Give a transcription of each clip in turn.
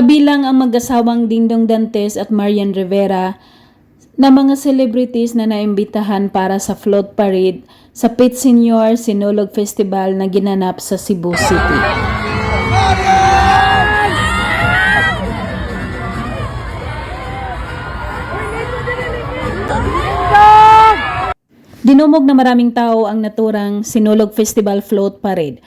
Kabilang ang mag-asawang Dingdong Dantes at Marian Rivera na mga celebrities na naimbitahan para sa float parade sa Pit Senior Sinulog Festival na ginanap sa Cebu City. Dinumog na maraming tao ang naturang Sinulog Festival Float Parade.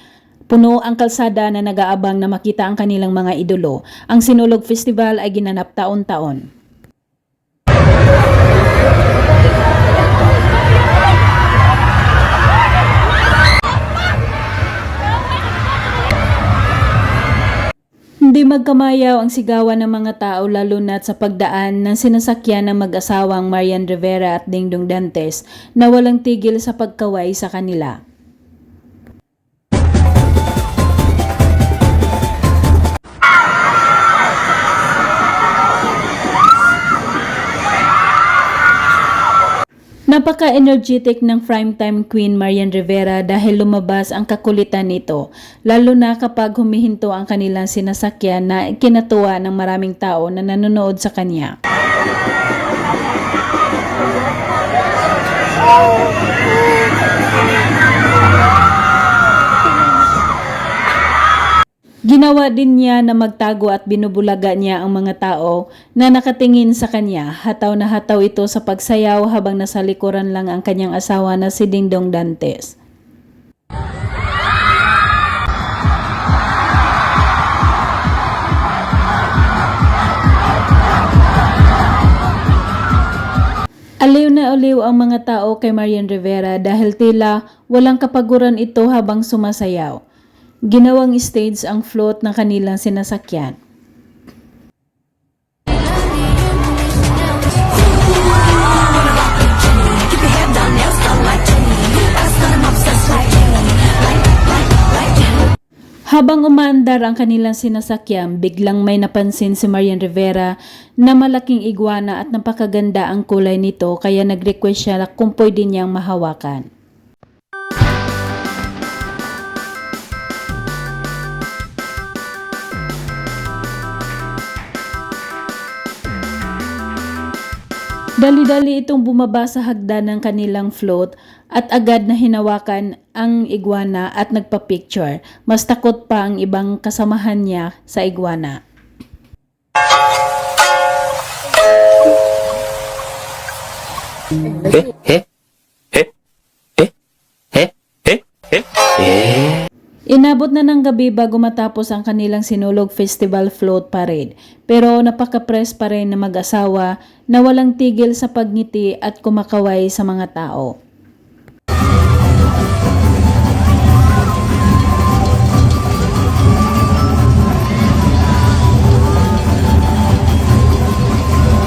Puno ang kalsada na nag-aabang na makita ang kanilang mga idolo. Ang Sinulog Festival ay ginanap taon-taon. Hindi magkamayaw ang sigawan ng mga tao lalo na't sa pagdaan ng sinasakyan ng mag-asawang Marian Rivera at Dingdong Dantes na walang tigil sa pagkaway sa kanila. Napaka-energetic ng primetime Queen Marian Rivera dahil lumabas ang kakulitan nito, lalo na kapag humihinto ang kanilang sinasakyan na kinatuwa ng maraming tao na nanonood sa kanya. Ginawa din niya na magtago at binubulaga niya ang mga tao na nakatingin sa kanya. Hataw na hataw ito sa pagsayaw habang nasa likuran lang ang kanyang asawa na si Dingdong Dantes. Aliw na aliw ang mga tao kay Marian Rivera dahil tila walang kapaguran ito habang sumasayaw. Ginawang stage ang float ng kanilang sinasakyan. Habang umaandar ang kanilang sinasakyan, biglang may napansin si Marian Rivera na malaking iguana at napakaganda ang kulay nito kaya nag-request siya kung pwede niyang mahawakan. Dali-dali itong bumaba sa hagdan ng kanilang float at agad na hinawakan ang iguana at nagpa-picture. Mas takot pa ang ibang kasamahan niya sa iguana. Inabot na ng gabi bago matapos ang kanilang Sinulog Festival Float Parade. Pero napaka-press pa rin na mag-asawa na walang tigil sa pagngiti at kumakaway sa mga tao.